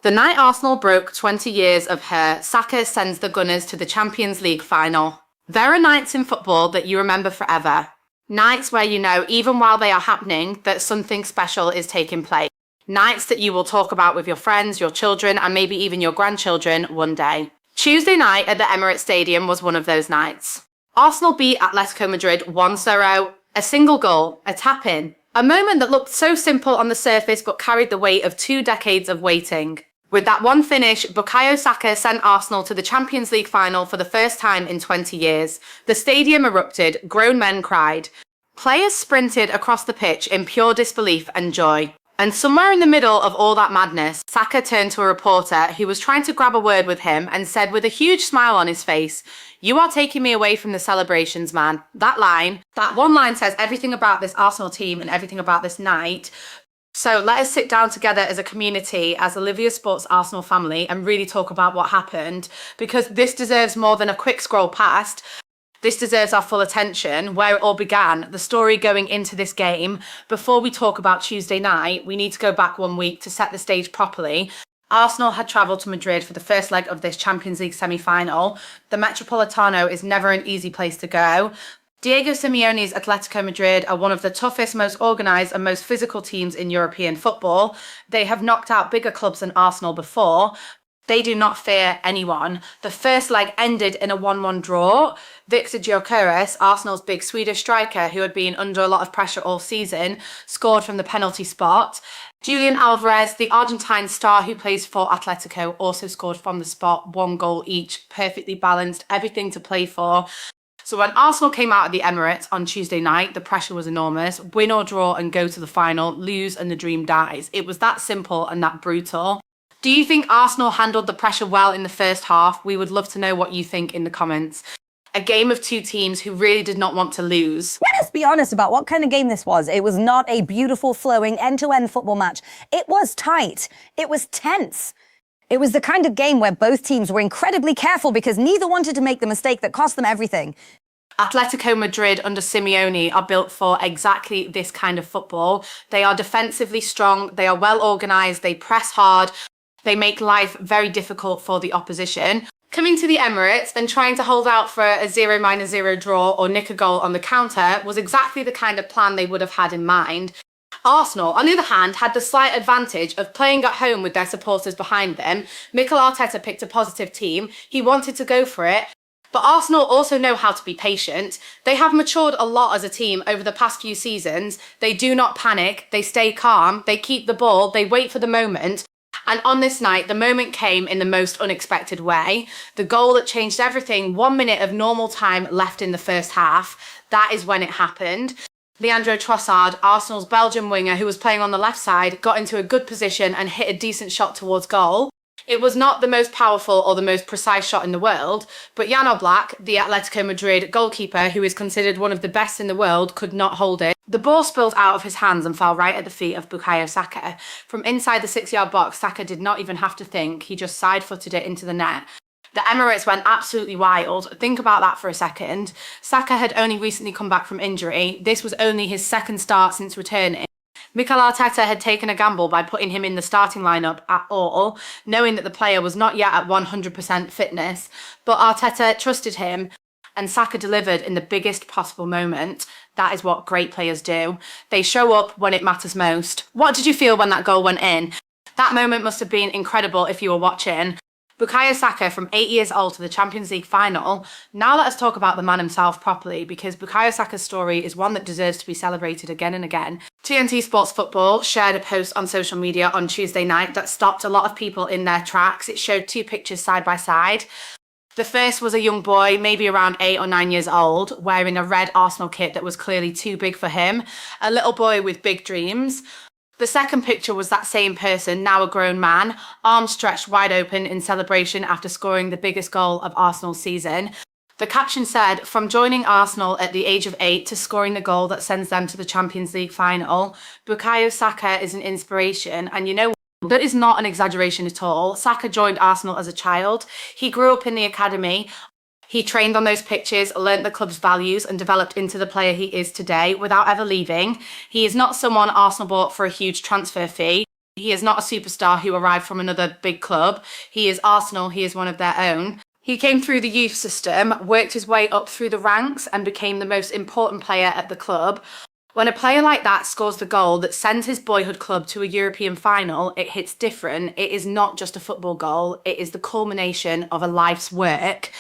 The night Arsenal broke 20 years of her, Saka sends the Gunners to the Champions League final. There are nights in football that you remember forever. Nights where you know, even while they are happening, that something special is taking place. Nights that you will talk about with your friends, your children, and maybe even your grandchildren one day. Tuesday night at the Emirates Stadium was one of those nights. Arsenal beat Atletico Madrid 1-0, a single goal, a tap-in. A moment that looked so simple on the surface but carried the weight of 2 decades of waiting. With that one finish, Bukayo Saka sent Arsenal to the Champions League final for the first time in 20 years. The stadium erupted, grown men cried. Players sprinted across the pitch in pure disbelief and joy. And somewhere in the middle of all that madness, Saka turned to a reporter who was trying to grab a word with him and said with a huge smile on his face, "You are taking me away from the celebrations, man." That one line says everything about this Arsenal team and everything about this night. So let us sit down together as a community, as Olivia Sports Arsenal family, and really talk about what happened, because this deserves more than a quick scroll past. This deserves our full attention, where it all began, the story going into this game. Before we talk about Tuesday night, we need to go back 1 week to set the stage properly. Arsenal had travelled to Madrid for the first leg of this Champions League semi-final. The Metropolitano is never an easy place to go. Diego Simeone's Atletico Madrid are one of the toughest, most organised and most physical teams in European football. They have knocked out bigger clubs than Arsenal before. They do not fear anyone. The first leg ended in a 1-1 draw. Victor Gyokeres, Arsenal's big Swedish striker, who had been under a lot of pressure all season, scored from the penalty spot. Julian Alvarez, the Argentine star who plays for Atletico, also scored from the spot, 1 goal each, perfectly balanced, everything to play for. So when Arsenal came out of the Emirates on Tuesday night, the pressure was enormous. Win or draw and go to the final, lose and the dream dies. It was that simple and that brutal. Do you think Arsenal handled the pressure well in the first half? We would love to know what you think in the comments. A game of 2 teams who really did not want to lose. Let's be honest about what kind of game this was. It was not a beautiful, flowing, end-to-end football match. It was tight. It was tense. It was the kind of game where both teams were incredibly careful because neither wanted to make the mistake that cost them everything. Atletico Madrid under Simeone are built for exactly this kind of football. They are defensively strong, they are well organised, they press hard, they make life very difficult for the opposition. Coming to the Emirates and trying to hold out for a 0-0 draw or nick a goal on the counter was exactly the kind of plan they would have had in mind. Arsenal, on the other hand, had the slight advantage of playing at home with their supporters behind them. Mikel Arteta picked a positive team. He wanted to go for it. But Arsenal also know how to be patient. They have matured a lot as a team over the past few seasons. They do not panic. They stay calm. They keep the ball. They wait for the moment. And on this night, the moment came in the most unexpected way. The goal that changed everything, 1 minute of normal time left in the first half. That is when it happened. Leandro Trossard, Arsenal's Belgian winger who was playing on the left side, got into a good position and hit a decent shot towards goal. It was not the most powerful or the most precise shot in the world, but Jan Oblak, the Atletico Madrid goalkeeper, who is considered one of the best in the world, could not hold it. The ball spilled out of his hands and fell right at the feet of Bukayo Saka. From inside the 6-yard box, Saka did not even have to think, he just side-footed it into the net. The Emirates went absolutely wild. Think about that for a second. Saka had only recently come back from injury. This was only his second start since returning. Mikel Arteta had taken a gamble by putting him in the starting lineup at all, knowing that the player was not yet at 100% fitness. But Arteta trusted him, and Saka delivered in the biggest possible moment. That is what great players do. They show up when it matters most. What did you feel when that goal went in? That moment must have been incredible if you were watching. Bukayo Saka from 8 years old to the Champions League final. Now let us talk about the man himself properly, because Bukayo Saka's story is one that deserves to be celebrated again and again. TNT Sports Football shared a post on social media on Tuesday night that stopped a lot of people in their tracks. It showed 2 pictures side by side. The first was a young boy, maybe around 8 or 9 years old, wearing a red Arsenal kit that was clearly too big for him. A little boy with big dreams. The second picture was that same person, now a grown man, arms stretched wide open in celebration after scoring the biggest goal of Arsenal's season. The caption said, "From joining Arsenal at the age of 8 to scoring the goal that sends them to the Champions League final, Bukayo Saka is an inspiration." And you know what? That is not an exaggeration at all. Saka joined Arsenal as a child. He grew up in the academy. He trained on those pitches, learnt the club's values and developed into the player he is today without ever leaving. He is not someone Arsenal bought for a huge transfer fee. He is not a superstar who arrived from another big club. He is Arsenal. He is one of their own. He came through the youth system, worked his way up through the ranks, and became the most important player at the club. When a player like that scores the goal that sends his boyhood club to a European final, it hits different. It is not just a football goal. It is the culmination of a life's work.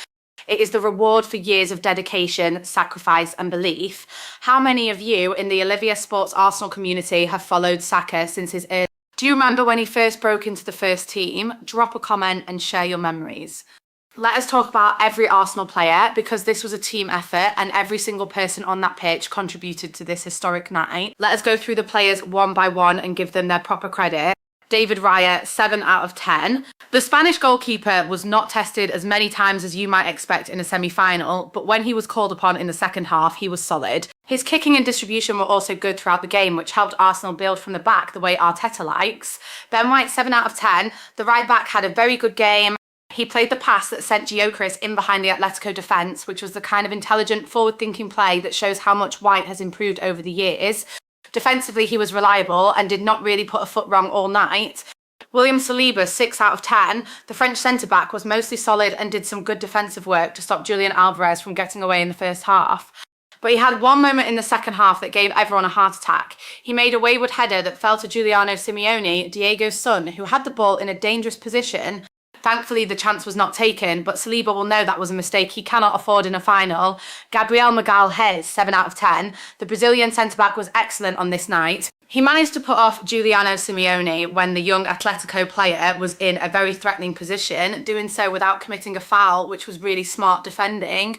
It is the reward for years of dedication, sacrifice, and belief. How many of you in the Olivia Sports Arsenal community have followed Saka since his early? Do you remember when he first broke into the first team? Drop a comment and share your memories. Let us talk about every Arsenal player, because this was a team effort and every single person on that pitch contributed to this historic night. Let us go through the players one by one and give them their proper credit. David Raya, 7 out of 10. The Spanish goalkeeper was not tested as many times as you might expect in a semi-final, but when he was called upon in the second half, he was solid. His kicking and distribution were also good throughout the game, which helped Arsenal build from the back the way Arteta likes. Ben White, 7 out of 10. The right back had a very good game. He played the pass that sent Gyokeres in behind the Atletico defence, which was the kind of intelligent, forward-thinking play that shows how much White has improved over the years. Defensively, he was reliable and did not really put a foot wrong all night. William Saliba, 6 out of 10. The French centre-back was mostly solid and did some good defensive work to stop Julian Alvarez from getting away in the first half. But he had one moment in the second half that gave everyone a heart attack. He made a wayward header that fell to Giuliano Simeone, Diego's son, who had the ball in a dangerous position. Thankfully, the chance was not taken, but Saliba will know that was a mistake he cannot afford in a final. Gabriel Magalhães, 7 out of 10. The Brazilian centre-back was excellent on this night. He managed to put off Giuliano Simeone when the young Atletico player was in a very threatening position, doing so without committing a foul, which was really smart defending.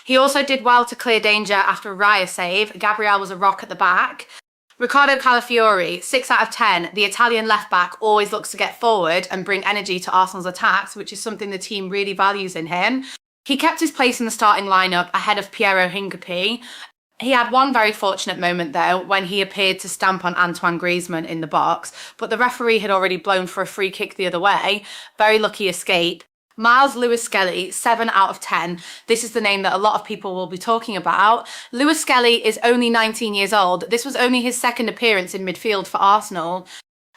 He also did well to clear danger after a Raya save. Gabriel was a rock at the back. Riccardo Calafiori, 6 out of 10. The Italian left-back always looks to get forward and bring energy to Arsenal's attacks, which is something the team really values in him. He kept his place in the starting lineup ahead of Piero Hincapié. He had one very fortunate moment, though, when he appeared to stamp on Antoine Griezmann in the box, but the referee had already blown for a free kick the other way. Very lucky escape. Miles Lewis-Skelly, 7 out of 10. This is the name that a lot of people will be talking about. Lewis-Skelly is only 19 years old. This was only his second appearance in midfield for Arsenal,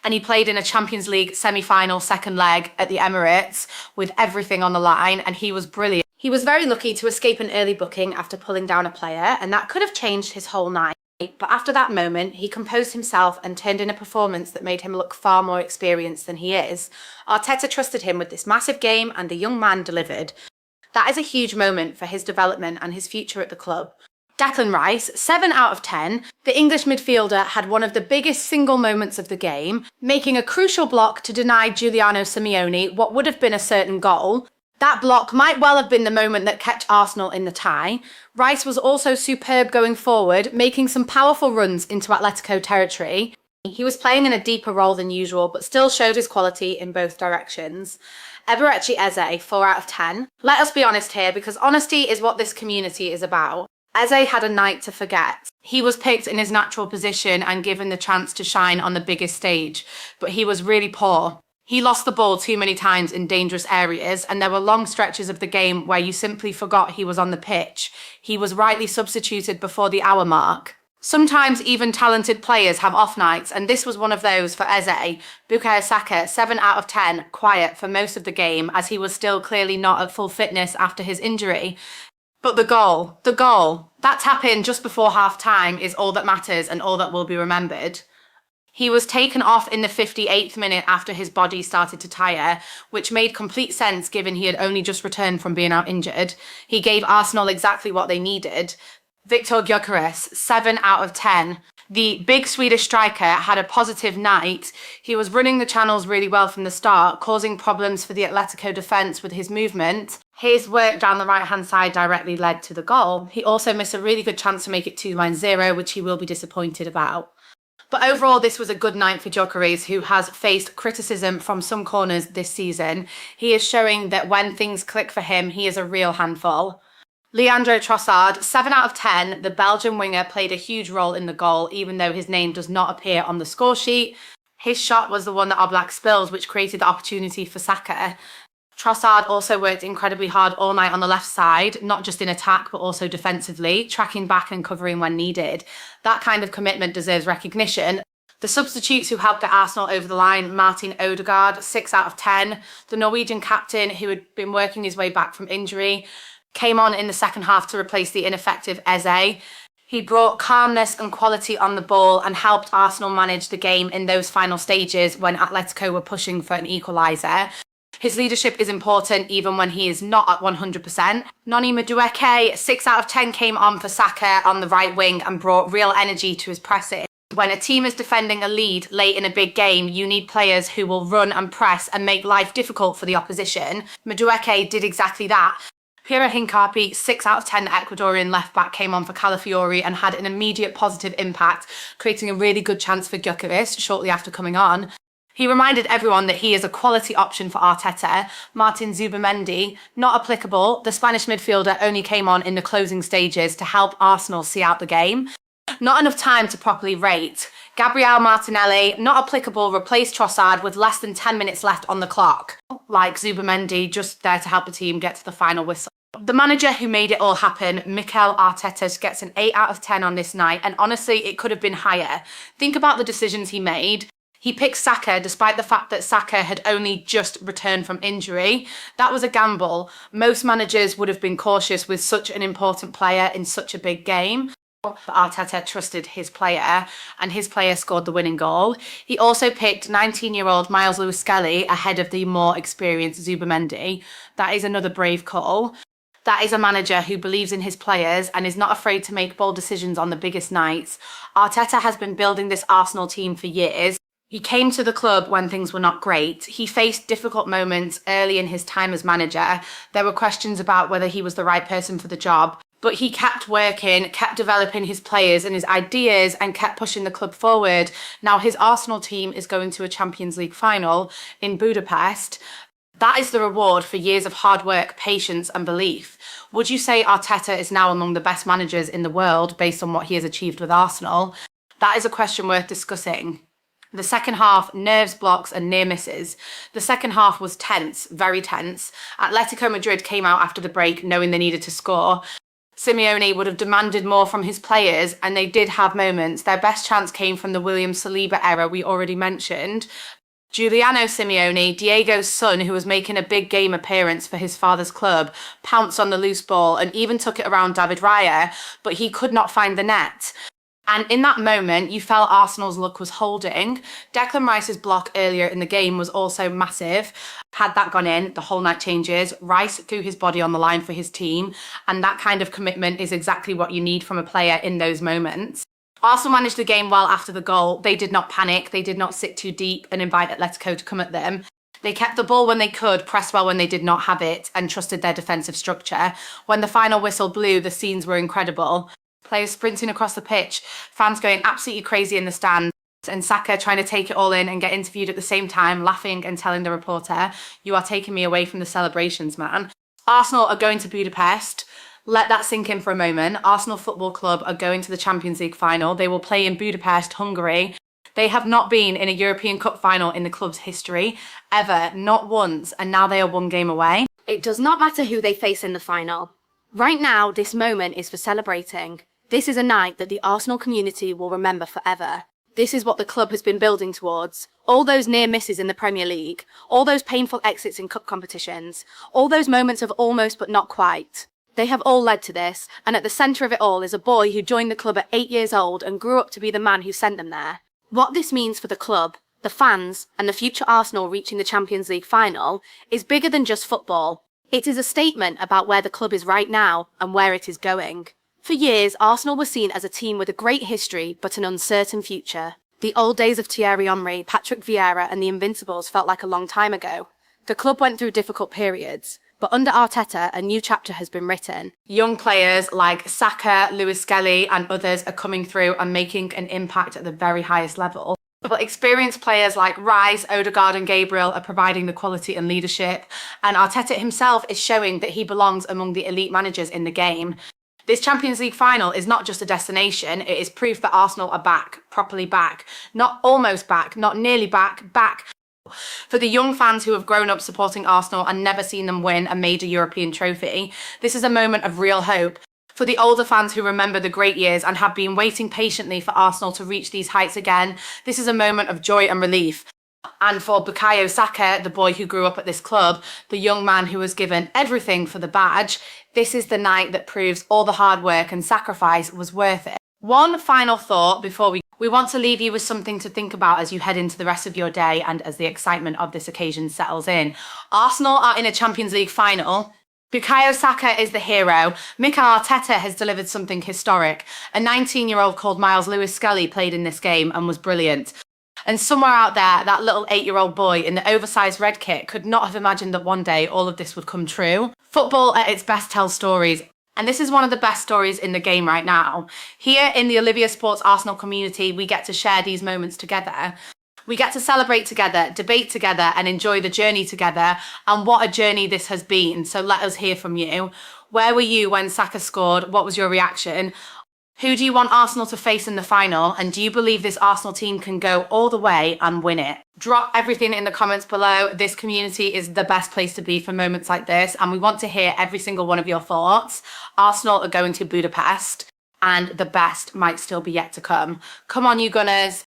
and he played in a Champions League semi-final second leg at the Emirates with everything on the line, and he was brilliant. He was very lucky to escape an early booking after pulling down a player, and that could have changed his whole night. But after that moment, he composed himself and turned in a performance that made him look far more experienced than he is. Arteta trusted him with this massive game, and the young man delivered. That is a huge moment for his development and his future at the club. Declan Rice, 7 out of 10. The English midfielder had one of the biggest single moments of the game, making a crucial block to deny Giuliano Simeone what would have been a certain goal. That block might well have been the moment that kept Arsenal in the tie. Rice was also superb going forward, making some powerful runs into Atletico territory. He was playing in a deeper role than usual, but still showed his quality in both directions. Eberechi Eze, 4 out of 10. Let us be honest here, because honesty is what this community is about. Eze had a night to forget. He was picked in his natural position and given the chance to shine on the biggest stage, but he was really poor. He lost the ball too many times in dangerous areas, and there were long stretches of the game where you simply forgot he was on the pitch. He was rightly substituted before the hour mark. Sometimes even talented players have off nights, and this was one of those for Eze. Bukayo Saka, 7 out of 10, quiet for most of the game, as he was still clearly not at full fitness after his injury. But the goal, that tap-in just before half-time is all that matters and all that will be remembered. He was taken off in the 58th minute after his body started to tire, which made complete sense given he had only just returned from being out injured. He gave Arsenal exactly what they needed. Victor Gyokeres, 7 out of 10. The big Swedish striker had a positive night. He was running the channels really well from the start, causing problems for the Atletico defence with his movement. His work down the right-hand side directly led to the goal. He also missed a really good chance to make it 2-0, which he will be disappointed about. But overall, this was a good night for Gyokeres, who has faced criticism from some corners this season. He is showing that when things click for him, he is a real handful. Leandro Trossard, 7 out of 10. The Belgian winger played a huge role in the goal, even though his name does not appear on the score sheet. His shot was the one that Oblak spilled, which created the opportunity for Saka. Trossard also worked incredibly hard all night on the left side, not just in attack, but also defensively, tracking back and covering when needed. That kind of commitment deserves recognition. The substitutes who helped get Arsenal over the line: Martin Odegaard, 6 out of 10. The Norwegian captain, who had been working his way back from injury, came on in the second half to replace the ineffective Eze. He brought calmness and quality on the ball and helped Arsenal manage the game in those final stages when Atletico were pushing for an equaliser. His leadership is important even when he is not at 100%. Noni Madueke, 6 out of 10, came on for Saka on the right wing and brought real energy to his pressing. When a team is defending a lead late in a big game, you need players who will run and press and make life difficult for the opposition. Madueke did exactly that. Piero Hincapi, 6 out of 10 Ecuadorian left-back, came on for Calafiori and had an immediate positive impact, creating a really good chance for Gyokeres shortly after coming on. He reminded everyone that he is a quality option for Arteta. Martin Zubimendi, not applicable. The Spanish midfielder only came on in the closing stages to help Arsenal see out the game. Not enough time to properly rate. Gabriel Martinelli, not applicable, replaced Trossard with less than 10 minutes left on the clock. Like Zubimendi, just there to help the team get to the final whistle. The manager who made it all happen, Mikel Arteta, gets an 8 out of 10 on this night, and honestly, it could have been higher. Think about the decisions he made. He picked Saka despite the fact that Saka had only just returned from injury. That was a gamble. Most managers would have been cautious with such an important player in such a big game. But Arteta trusted his player, and his player scored the winning goal. He also picked 19-year-old Miles Lewis-Skelly ahead of the more experienced Zubimendi. That is another brave call. That is a manager who believes in his players and is not afraid to make bold decisions on the biggest nights. Arteta has been building this Arsenal team for years. He came to the club when things were not great. He faced difficult moments early in his time as manager. There were questions about whether he was the right person for the job. But he kept working, kept developing his players and his ideas, and kept pushing the club forward. Now his Arsenal team is going to a Champions League final in Budapest. That is the reward for years of hard work, patience and belief. Would you say Arteta is now among the best managers in the world based on what he has achieved with Arsenal? That is a question worth discussing. The second half, nerves, blocks and near misses. The second half was tense, very tense. Atletico Madrid came out after the break knowing they needed to score. Simeone would have demanded more from his players, and they did have moments. Their best chance came from the William Saliba era we already mentioned. Giuliano Simeone, Diego's son, who was making a big game appearance for his father's club, pounced on the loose ball and even took it around David Raya, but he could not find the net. And in that moment, you felt Arsenal's luck was holding. Declan Rice's block earlier in the game was also massive. Had that gone in, the whole night changes. Rice threw his body on the line for his team, and that kind of commitment is exactly what you need from a player in those moments. Arsenal managed the game well after the goal. They did not panic. They did not sit too deep and invite Atletico to come at them. They kept the ball when they could, pressed well when they did not have it, and trusted their defensive structure. When the final whistle blew, the scenes were incredible. Players sprinting across the pitch, fans going absolutely crazy in the stands, and Saka trying to take it all in and get interviewed at the same time, laughing and telling the reporter, "You are taking me away from the celebrations, man." Arsenal are going to Budapest. Let that sink in for a moment. Arsenal Football Club are going to the Champions League final. They will play in Budapest, Hungary. They have not been in a European Cup final in the club's history, ever, not once, and now they are one game away. It does not matter who they face in the final. Right now, this moment is for celebrating. This is a night that the Arsenal community will remember forever. This is what the club has been building towards. All those near misses in the Premier League, all those painful exits in cup competitions, all those moments of almost but not quite. They have all led to this, and at the centre of it all is a boy who joined the club at 8 years old and grew up to be the man who sent them there. What this means for the club, the fans, and the future Arsenal reaching the Champions League final is bigger than just football. It is a statement about where the club is right now and where it is going. For years, Arsenal was seen as a team with a great history but an uncertain future. The old days of Thierry Henry, Patrick Vieira and the Invincibles felt like a long time ago. The club went through difficult periods, but under Arteta, a new chapter has been written. Young players like Saka, Lewis-Skelly and others are coming through and making an impact at the very highest level. But experienced players like Rice, Odegaard and Gabriel are providing the quality and leadership, and Arteta himself is showing that he belongs among the elite managers in the game. This Champions League final is not just a destination, it is proof that Arsenal are back, properly back. Not almost back, not nearly back, back. For the young fans who have grown up supporting Arsenal and never seen them win a major European trophy, this is a moment of real hope. For the older fans who remember the great years and have been waiting patiently for Arsenal to reach these heights again, this is a moment of joy and relief. And for Bukayo Saka, the boy who grew up at this club, the young man who was given everything for the badge, this is the night that proves all the hard work and sacrifice was worth it. One final thought before we want to leave you with something to think about as you head into the rest of your day and as the excitement of this occasion settles in. Arsenal are in a Champions League final. Bukayo Saka is the hero. Mikel Arteta has delivered something historic. A 19-year-old called Miles Lewis-Skelly played in this game and was brilliant. And somewhere out there, that little 8-year-old boy in the oversized red kit could not have imagined that one day all of this would come true. Football at its best tells stories. And this is one of the best stories in the game right now. Here in the Olivia Sports Arsenal community, we get to share these moments together. We get to celebrate together, debate together, and enjoy the journey together. And what a journey this has been. So let us hear from you. Where were you when Saka scored? What was your reaction? Who do you want Arsenal to face in the final? And do you believe this Arsenal team can go all the way and win it? Drop everything in the comments below. This community is the best place to be for moments like this. And we want to hear every single one of your thoughts. Arsenal are going to Budapest and the best might still be yet to come. Come on, you Gunners.